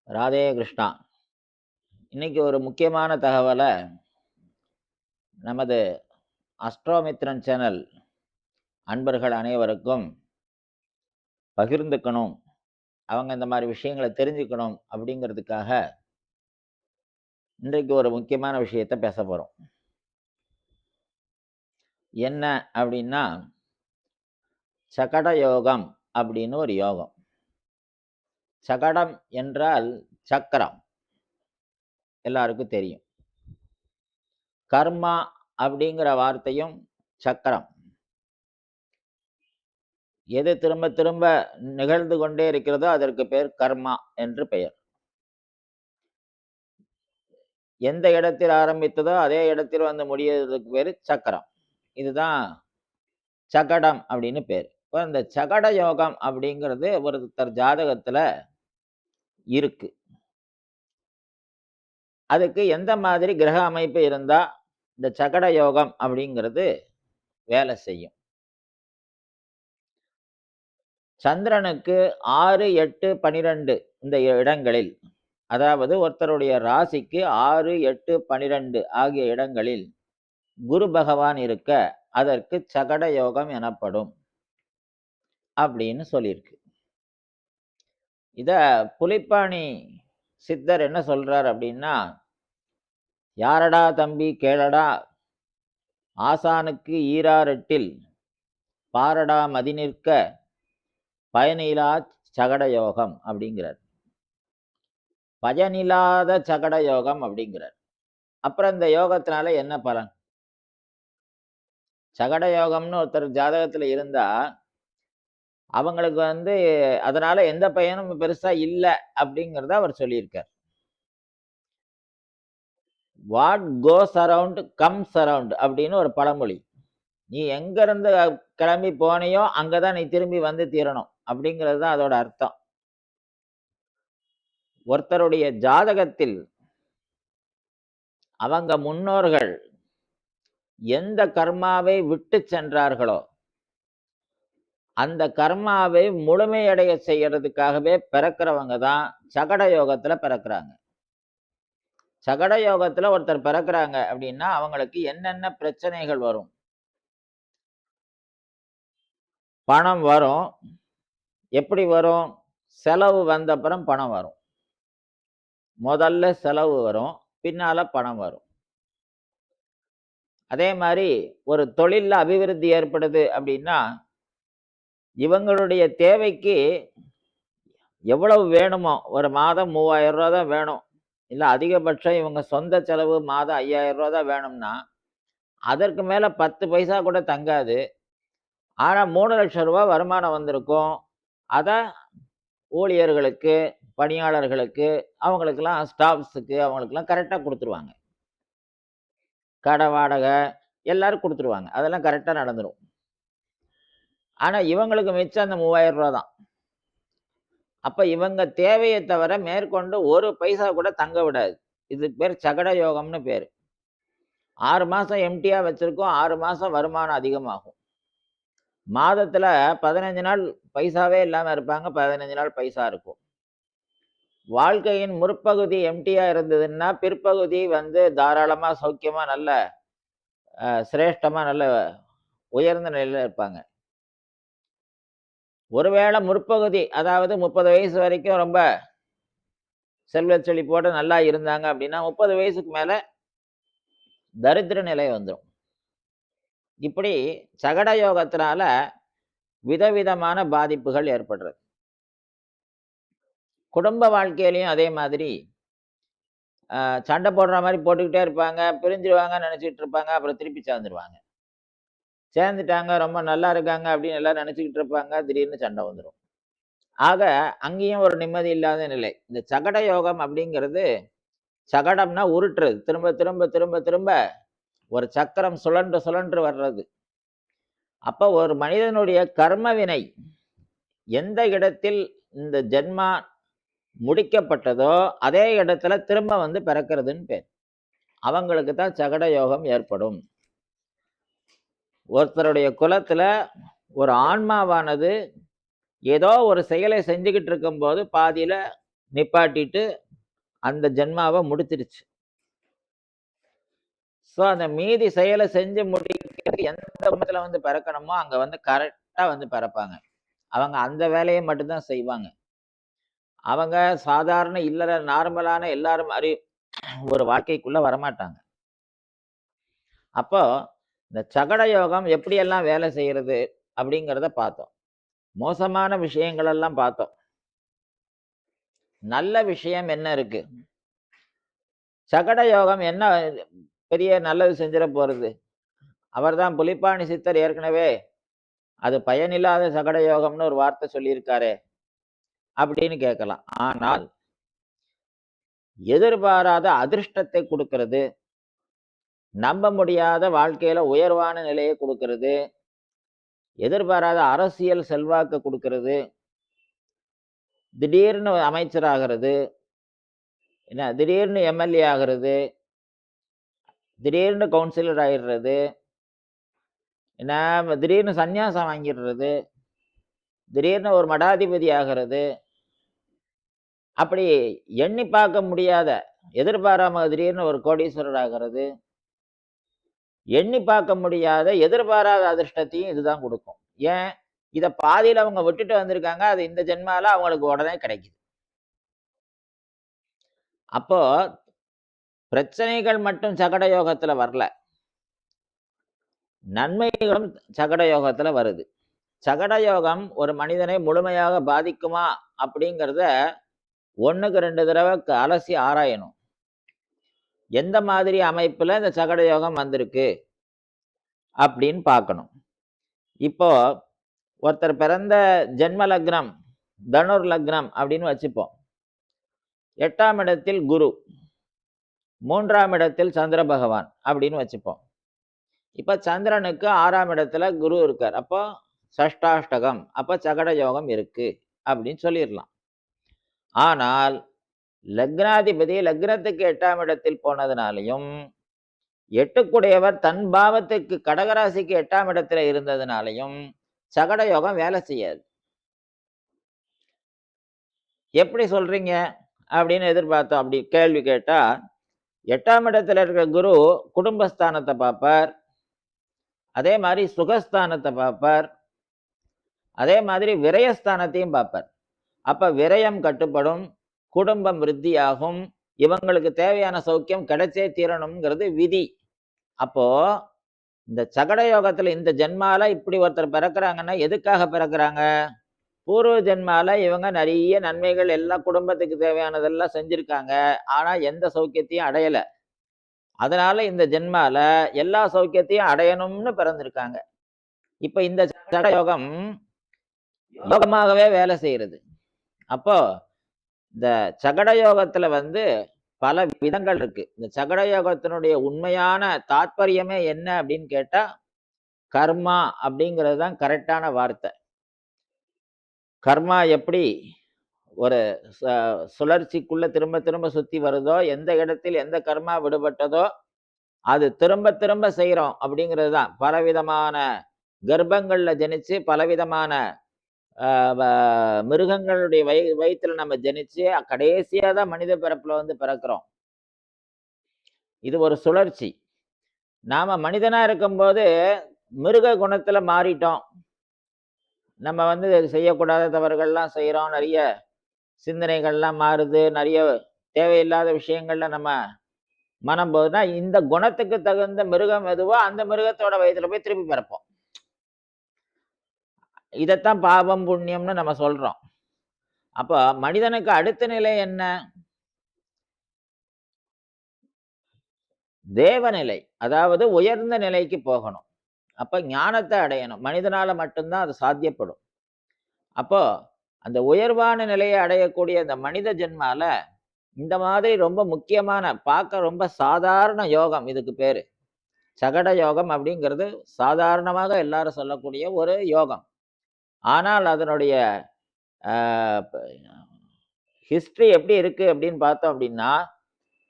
ராதே கிருஷ்ணா. இன்னைக்கு ஒரு முக்கியமான தகவலை நமது அஸ்ட்ரோமித்ரன் சேனல் அன்பர்கள் அனைவருக்கும் பகிர்ந்துக்கணும். அவங்க இந்த மாதிரி விஷயங்களை தெரிஞ்சுக்கணும் அப்படிங்கிறதுக்காக இன்றைக்கு ஒரு முக்கியமான விஷயத்தை பேச போகிறோம். என்ன அப்படின்னா, சகட யோகம் அப்படின்னு ஒரு யோகம். சகடம் என்றால் சக்கரம், எல்லாருக்கும் தெரியும். கர்மா அப்படிங்கிற வார்த்தையும் சக்கரம். எது திரும்ப திரும்ப நிகழ்ந்து கொண்டே இருக்கிறதோ அதற்கு பெயர் கர்மா என்று பெயர். எந்த இடத்தில் ஆரம்பித்ததோ அதே இடத்தில் வந்து முடியறதுக்கு பேர் சக்கரம். இதுதான் சகடம் அப்படின்னு பேர். இப்போ இந்த சகட யோகம் அப்படிங்கிறது ஒருத்தர் ஜாதகத்துல இருக்கு. அதுக்கு எந்த மாதிரி கிரக அமைப்பு இருந்தா இந்த சகட யோகம் அப்படிங்கிறது வேலை செய்யும்? சந்திரனுக்கு 6, 8, 12 இந்த இடங்களில், அதாவது ஒருத்தருடைய ராசிக்கு 6, 8, 12 ஆகிய இடங்களில் குரு பகவான் இருக்க அதற்கு சகட யோகம் எனப்படும் அப்படின்னு சொல்லியிருக்கு. இத புலிப்பாணி சித்தர் என்ன சொல்றார் அப்படின்னா, யாரடா தம்பி கேளடா, ஆசானுக்கு ஈராரெட்டில் பாரடா மதி நிற்க பயனிலா சகட யோகம் அப்படிங்கிறார். பயனில்லாத சகட யோகம் அப்படிங்கிறார். அப்புறம் இந்த யோகத்தினால என்ன பலன்? சகட யோகம்னு ஒருத்தர் ஜாதகத்துல இருந்தா அவங்களுக்கு அதனால எந்த பயனும் பெருசா இல்லை அப்படிங்கிறத அவர் சொல்லியிருக்கார். What goes around comes around அப்படின்னு ஒரு பழமொழி. நீ எங்க இருந்து கிளம்பி போனியோ அங்கதான் நீ திரும்பி வந்து தீரணும் அப்படிங்கிறது தான் அதோட அர்த்தம். ஒருத்தருடைய ஜாதகத்தில் அவங்க முன்னோர்கள் எந்த கர்மாவை விட்டு சென்றார்களோ அந்த கர்மாவை முழுமையடைய செய்யறதுக்காகவே பிறக்கிறவங்க தான் சகட யோகத்துல பிறக்கிறாங்க. சகட யோகத்துல ஒருத்தர் பிறக்கிறாங்க அப்படின்னா அவங்களுக்கு என்னென்ன பிரச்சனைகள் வரும்? பணம் வரும். எப்படி வரும்? செலவு வந்த அப்புறம் பணம் வரும். முதல்ல செலவு வரும், பின்னால பணம் வரும். அதே மாதிரி ஒரு தொழில்ல அபிவிருத்தி ஏற்படுது அப்படின்னா இவங்களுடைய தேவைக்கு எவ்வளவு வேணுமோ, ஒரு மாதம் 3000 ரூபா தான் வேணும், இல்லை அதிகபட்சம் இவங்க சொந்த செலவு மாதம் 5000 ரூபா தான் வேணும்னா அதற்கு மேல 10 பைசா கூட தங்காது. ஆனா 3 லட்சம் ரூபா வருமானம் வந்திருக்கும். அதை ஊழியர்களுக்கு, பணியாளர்களுக்கு, அவங்களுக்கெல்லாம் ஸ்டாஃப்ஸுக்கு அவங்களுக்கெல்லாம் கரெக்டாக கொடுத்துருவாங்க. கடை வாடகை எல்லாரும் கொடுத்துருவாங்க. அதெல்லாம் கரெக்டாக நடந்துடும். ஆனா இவங்களுக்கு மிச்சம் அந்த 3000 ரூபா தான். அப்ப இவங்க தேவையை தவிர மேற்கொண்டு ஒரு பைசா கூட தங்க விடாது. இதுக்கு பேர் சகட யோகம்னு பேரு. 6 மாசம் எம்டியா வச்சிருக்கோம், 6 மாசம் வருமானம் அதிகமாகும். மாதத்துல 15 நாள் பைசாவே இல்லாம இருப்பாங்க, 15 நாள் பைசா இருக்கும். வாழ்க்கையின் முற்பகுதி எம்டியா இருந்ததுன்னா பிற்பகுதி தாராளமா சௌக்கியமா நல்ல சிரேஷ்டமா நல்ல உயர்ந்த நிலையில இருப்பாங்க. ஒருவேளை முற்பகுதி, அதாவது 30 வயசு வரைக்கும் ரொம்ப செல்வ செழிப்போட நல்லா இருந்தாங்க அப்படின்னா 30 வயசுக்கு மேல தரித்திர நிலை வந்துடும். இப்படி சகட யோகத்தினால விதவிதமான பாதிப்புகள் ஏற்படுறது. குடும்ப வாழ்க்கையிலையும் அதே மாதிரி சண்டை போடுற மாதிரி போட்டுக்கிட்டே இருப்பாங்க, பிரிஞ்சிருவாங்கன்னு நினைச்சிட்டு இருப்பாங்க, அப்புறம் திருப்பி சேர்ந்துருவாங்க. சேர்ந்துட்டாங்க, ரொம்ப நல்லா இருக்காங்க அப்படின்னு எல்லாம் நினைச்சுக்கிட்டு இருப்பாங்க, திடீர்னு சண்டை வந்துடும். ஆக அங்கேயும் ஒரு நிம்மதி இல்லாத நிலை. இந்த சகட யோகம் அப்படிங்கிறது, சகடம்னா உருட்டுறது, திரும்ப திரும்ப திரும்ப திரும்ப ஒரு சக்கரம் சுழன்று சுழன்று வர்றது. அப்ப ஒரு மனிதனுடைய கர்ம வினை எந்த இடத்தில் இந்த ஜென்மா முடிக்கப்பட்டதோ அதே இடத்துல திரும்ப பிறக்கிறதுன்னு பேர். அவங்களுக்கு தான் சகட யோகம் ஏற்படும். ஒருத்தருடைய குலத்துல ஒரு ஆன்மாவானது ஏதோ ஒரு செயலை செஞ்சுக்கிட்டு இருக்கும்போது பாதியில நிப்பாட்டிட்டு அந்த ஜென்மாவை முடிச்சிருச்சு. ஸோ அந்த மீதி செயலை செஞ்சு முடிக்கிறதுக்கு எந்த குடும்பத்துல வந்து பிறக்கணுமோ அங்க வந்து கரெக்டா வந்து பிறப்பாங்க. அவங்க அந்த வேலையை மட்டும்தான் செய்வாங்க. அவங்க சாதாரண இல்லற நார்மலான எல்லாரும் மாதிரி ஒரு வாழ்க்கைக்குள்ள வரமாட்டாங்க. அப்போ இந்த சகட யோகம் எப்படியெல்லாம் வேலை செய்யறது அப்படிங்கிறத பார்த்தோம். மோசமான விஷயங்கள் எல்லாம் பார்த்தோம். நல்ல விஷயம் என்ன இருக்கு? சகட யோகம் என்ன பெரிய நல்லது செஞ்சிட போறது? அவர்தான் புலிப்பாணி சித்தர் ஏற்கனவே அது பயனில்லாத சகட யோகம்னு ஒரு வார்த்தை சொல்லியிருக்காரே அப்படின்னு கேட்கலாம். ஆனால் எதிர்பாராத அதிர்ஷ்டத்தை கொடுக்கிறது, நம்ப முடியாத வாழ்க்கையில உயர்வான நிலையை கொடுக்கிறது, எதிர்பாராத அரசியல் செல்வாக்கு கொடுக்கிறது, திடீர்னு அமைச்சராகிறது, என்ன திடீர்னு எம்எல்ஏ ஆகிறது, திடீர்னு கவுன்சிலர் ஆயிடுறது, என்ன திடீர்னு சந்நியாசம் வாங்கிடுறது, திடீர்னு ஒரு மடாதிபதி ஆகிறது, அப்படி எண்ணி பார்க்க முடியாத எதிர்பாராம திடீர்னு ஒரு கோடீஸ்வரர் ஆகிறது, எண்ணி பார்க்க முடியாத எதிர்பாராத அதிர்ஷ்டத்தையும் இதுதான் கொடுக்கும். ஏன்? இதை பாதியில அவங்க விட்டுட்டு வந்திருக்காங்க, அது இந்த ஜென்மால அவங்களுக்கு உடனே கிடைக்குது. அப்போ பிரச்சனைகள் மட்டும் சகட யோகத்துல வரல, நன்மைகளும் சகட யோகத்துல வருது. சகட யோகம் ஒரு மனிதனை முழுமையாக பாதிக்குமா அப்படிங்கிறத 1க்கு 2 தடவை அலசி ஆராயணும். எந்த மாதிரி அமைப்புல இந்த சகட யோகம் வந்திருக்கு அப்படின்னு பார்க்கணும். இப்போ ஒருத்தர் பிறந்த ஜென்ம லக்னம் தனுர் லக்னம் அப்படின்னு வச்சுப்போம். 8ஆம் இடத்தில் குரு, 3ஆம் இடத்தில் சந்திர பகவான் அப்படின்னு வச்சுப்போம். இப்ப சந்திரனுக்கு 6ஆம் இடத்துல குரு இருக்கார். அப்போ சஷ்டாஷ்டகம், அப்ப சகட யோகம் இருக்கு அப்படின்னு சொல்லிடலாம். ஆனால் லக்னாதிபதி லக்னத்துக்கு 8ஆம் இடத்தில் போனதுனாலையும், 8க்குடையவர் தன் பாவத்துக்கு கடகராசிக்கு 8ஆம் இடத்துல இருந்ததுனாலையும் சகட யோகம் வேலை செய்யாது. எப்படி சொல்றீங்க அப்படின்னு எதிர்பார்த்தோம். அப்படி கேள்வி கேட்டா, 8ஆம் இடத்துல இருக்கிற குரு குடும்பஸ்தானத்தை பார்ப்பார், அதே மாதிரி சுகஸ்தானத்தை பார்ப்பார், அதே மாதிரி விரயஸ்தானத்தையும் பார்ப்பார். அப்ப விரயம் கட்டுப்படும், குடும்பம் விருத்தியாகும், இவங்களுக்கு தேவையான சௌக்கியம் கிடைச்சே தீரணுங்கிறது விதி. அப்போ இந்த சகட யோகத்துல இந்த ஜென்மால இப்படி ஒருத்தர் பிறக்கிறாங்கன்னா எதுக்காக பிறக்கிறாங்க? பூர்வ ஜென்மால இவங்க நிறைய நன்மைகள் எல்லாம் குடும்பத்துக்கு தேவையானதெல்லாம் செஞ்சிருக்காங்க, ஆனா எந்த சௌக்கியத்தையும் அடையல. அதனால இந்த ஜென்மால எல்லா சௌக்கியத்தையும் அடையணும்னு பிறந்திருக்காங்க. இப்ப இந்த சகட யோகம் யோகமாகவே வேலை செய்யறது. அப்போ இந்த சகட யோகத்துல வந்து பல விதங்கள் இருக்கு. இந்த சகட யோகத்தினுடைய உண்மையான தாற்பயமே என்ன அப்படின்னு கேட்டா, கர்மா அப்படிங்கிறது தான் கரெக்டான வார்த்தை. கர்மா எப்படி ஒரு சுழற்சிக்குள்ள திரும்ப திரும்ப சுத்தி வருதோ, எந்த இடத்தில் எந்த கர்மா விடுபட்டதோ அது திரும்ப திரும்ப செய்யறோம் அப்படிங்கிறது தான். பலவிதமான கர்ப்பங்கள்ல ஜனிச்சு பலவிதமான மிருகங்களுடைய வயிற்றுல நம்ம ஜனிச்சு கடைசியா தான் மனித பிறப்புல வந்து பிறக்கிறோம். இது ஒரு சுழற்சி. நாம மனிதனா இருக்கும்போது மிருக குணத்துல மாறிட்டோம். நம்ம வந்து செய்யக்கூடாத தவறுகள்லாம் செய்யறோம், நிறைய சிந்தனைகள்லாம் மாறுது, நிறைய தேவையில்லாத விஷயங்கள்ல நம்ம மனம் போகுதுன்னா, இந்த குணத்துக்கு தகுந்த மிருகம் எதுவோ அந்த மிருகத்தோட வயதுல போய் திருப்பி பிறப்போம். இதைத்தான் பாவம் புண்ணியம்னு நம்ம சொல்றோம். அப்ப மனிதனுக்கு அடுத்த நிலை என்ன? தேவநிலை, அதாவது உயர்ந்த நிலைக்கு போகணும். அப்ப ஞானத்தை அடையணும். மனிதனால மட்டும்தான் அது சாத்தியப்படும். அப்போ அந்த உயர்வான நிலையை அடையக்கூடிய அந்த மனித ஜென்மால இந்த மாதிரி ரொம்ப முக்கியமான, பார்க்க ரொம்ப சாதாரண யோகம் இதுக்கு பேரு. சகட யோகம் அப்படிங்கிறது சாதாரணமாக எல்லாரும் சொல்லக்கூடிய ஒரு யோகம். ஆனால் அதனுடைய ஹிஸ்டரி எப்படி இருக்கு அப்படின்னு பார்த்தோம் அப்படின்னா,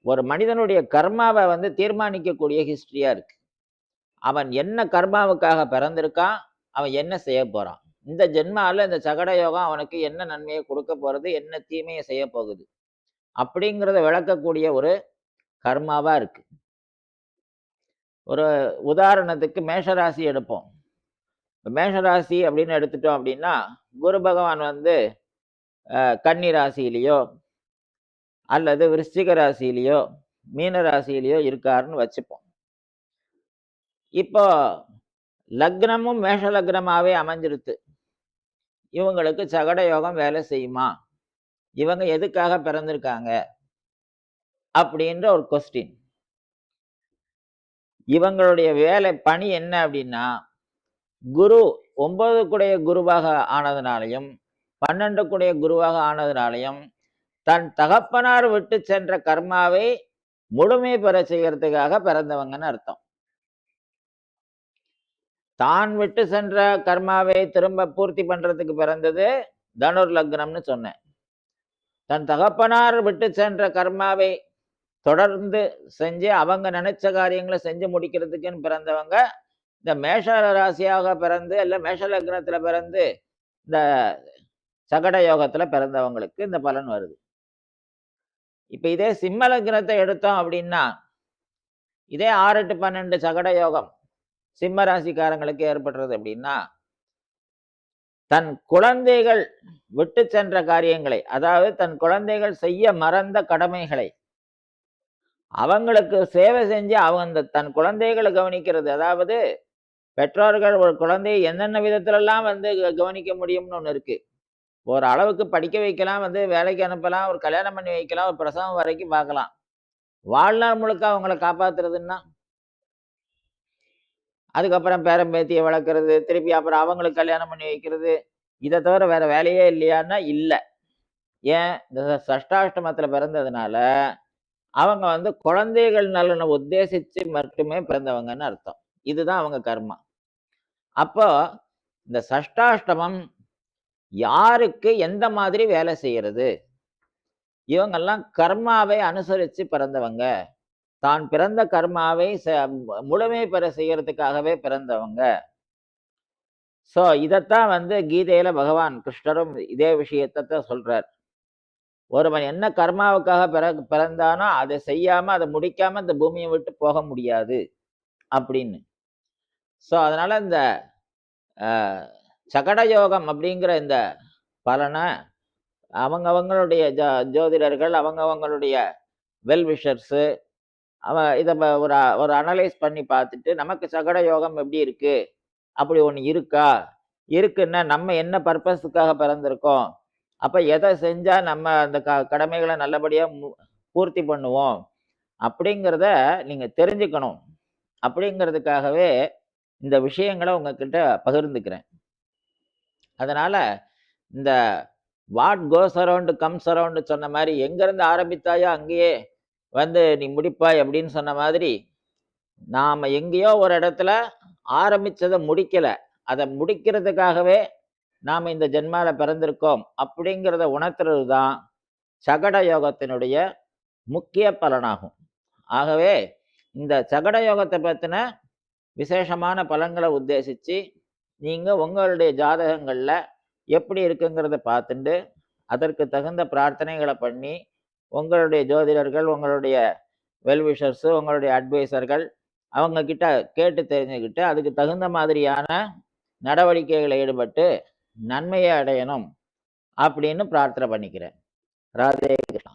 ஒரு மனிதனுடைய கர்மாவை வந்து தீர்மானிக்கக்கூடிய ஹிஸ்டரியா இருக்கு. அவன் என்ன கர்மாவுக்காக பிறந்திருக்கான், அவன் என்ன செய்ய போறான், இந்த ஜென்மால இந்த சகட யோகம் அவனுக்கு என்ன நன்மையை கொடுக்க போறது, என்ன தீமையை செய்ய போகுது அப்படிங்கிறத விளக்கக்கூடிய ஒரு கர்மாவா இருக்கு. ஒரு உதாரணத்துக்கு மேஷராசி எடுப்போம். மேஷராசி அப்படின்னு எடுத்துட்டோம் அப்படின்னா, குரு பகவான் வந்து கன்னி ராசியிலேயோ அல்லது விருச்சிக ராசியிலேயோ மீன ராசியிலேயோ இருக்காருன்னு வச்சுப்போம். இப்போ லக்னமும் மேஷ லக்னமாவே அமைஞ்சிருத்து. இவங்களுக்கு சகட யோகம் வேலை செய்யுமா, இவங்க எதுக்காக பிறந்திருக்காங்க அப்படின்ற ஒரு கொஸ்டின். இவங்களுடைய வேலை பணி என்ன அப்படின்னா, குரு 9 குடைய குருவாக ஆனதுனாலையும் 12 குடைய குருவாக ஆனதுனாலையும் தன் தகப்பனார் விட்டு சென்ற கர்மாவை முழுமை பெற செய்யறதுக்காக பிறந்தவங்கன்னு அர்த்தம். தான் விட்டு சென்ற கர்மாவை திரும்ப பூர்த்தி பண்றதுக்கு பிறந்தது தனுர் லக்னம்னு சொன்னேன். தன் தகப்பனார் விட்டு சென்ற கர்மாவை தொடர்ந்து செஞ்சு அவங்க நினைச்ச காரியங்களை செஞ்சு முடிக்கிறதுக்குன்னு பிறந்தவங்க இந்த மேஷ ராசியாக பிறந்து இல்ல மேஷ லக்னத்துல பிறந்து இந்த சகட யோகத்துல பிறந்தவங்களுக்கு இந்த பலன் வருது. இப்ப இதே சிம்ம லக்னத்தை எடுத்தோம் அப்படின்னா, இதே 6 to 12 சகட யோகம் சிம்ம ராசிக்காரங்களுக்கு ஏற்படுறது அப்படின்னா, தன் குழந்தைகள் விட்டு சென்ற காரியங்களை, அதாவது தன் குழந்தைகள் செய்ய மறந்த கடமைகளை அவங்களுக்கு சேவை செஞ்சு அவங்க தன் குழந்தைகளை கவனிக்கிறது. அதாவது பெற்றோர்கள் ஒரு குழந்தையை என்னென்ன விதத்துலலாம் வந்து கவனிக்க முடியும்னு ஒண்ணு இருக்கு. ஒரு அளவுக்கு படிக்க வைக்கலாம், வந்து வேலைக்கு அனுப்பலாம், ஒரு கல்யாணம் பண்ணி வைக்கலாம், ஒரு பிரசவம் வரைக்கும் பார்க்கலாம். வாழ்நாள் முழுக்க அவங்கள காப்பாத்துறதுன்னா, அதுக்கப்புறம் பேரன் பேத்தியை வளர்க்கறது, திருப்பி அப்புறம் அவங்களுக்கு கல்யாணம் பண்ணி வைக்கிறது, இதை தவிர வேற வேலையே இல்லையான்னா இல்ல. ஏன்? இந்த சஷ்டாஷ்டமத்துல பிறந்ததுனால அவங்க வந்து குழந்தைகள் நலனை உத்தேசிச்சு மட்டுமே பிறந்தவங்கன்னு அர்த்தம். இதுதான் அவங்க கர்மா. அப்போ இந்த சஷ்டாஷ்டமம் யாருக்கு எந்த மாதிரி வேலை செய்யறது? இவங்கெல்லாம் கர்மாவை அனுசரிச்சு பிறந்தவங்க. தான் பிறந்த கர்மாவை முழுமை பெற செய்யறதுக்காகவே பிறந்தவங்க. சோ இதத்தான் வந்து கீதையில பகவான் கிருஷ்ணரும் இதே விஷயத்தான் சொல்றார். ஒருவன் என்ன கர்மாவுக்காக பிறந்தானோ அதை செய்யாம அதை முடிக்காம இந்த பூமியை விட்டு போக முடியாது அப்படின்னு. சோ அதனால இந்த சகட யோகம் அப்படிங்கிற இந்த பலனை அவங்களுடைய ஜோதிடர்கள் அவங்களுடைய வெல்விஷர்ஸு இதை ஒரு அனலைஸ் பண்ணி பார்த்துட்டு நமக்கு சகட யோகம் எப்படி இருக்கு, அப்படி ஒன்று இருக்கா, இருக்குன்னா நம்ம என்ன பர்பஸுக்காக பிறந்திருக்கோம், அப்போ எதை செஞ்சால் நம்ம அந்த கடமைகளை நல்லபடியாக பூர்த்தி பண்ணுவோம் அப்படிங்கிறத நீங்கள் தெரிஞ்சுக்கணும். அப்படிங்கிறதுக்காகவே இந்த விஷயங்களை உங்ககிட்ட பகிர்ந்துக்கிறேன். அதனால இந்த what goes around comes around சொன்ன மாதிரி, எங்கேருந்து ஆரம்பித்தாயோ அங்கேயே வந்து நீ முடிப்பாய் அப்படின்னு சொன்ன மாதிரி, நாம் எங்கேயோ ஒரு இடத்துல ஆரம்பித்ததை முடிக்கலை, அதை முடிக்கிறதுக்காகவே நாம் இந்த ஜென்மால பிறந்திருக்கோம் அப்படிங்கிறத உணர்த்துறது தான் சகட யோகத்தினுடைய முக்கிய பலனாகும். ஆகவே இந்த சகட யோகத்தை பற்றின விசேஷமான பலன்களை உத்தேசித்து நீங்கள் உங்களுடைய ஜாதகங்களில் எப்படி இருக்குங்கிறத பார்த்துட்டு அதற்கு தகுந்த பிரார்த்தனைகளை பண்ணி உங்களுடைய ஜோதிடர்கள், உங்களுடைய வெல்விஷர்ஸு, உங்களுடைய அட்வைசர்கள் அவங்கக்கிட்ட கேட்டு தெரிஞ்சுக்கிட்டு அதுக்கு தகுந்த மாதிரியான நடவடிக்கைகளை ஈடுபட்டு நன்மையை அடையணும் அப்படின்னு பிரார்த்தனை பண்ணிக்கிறேன். ராதே கிருஷ்ணா.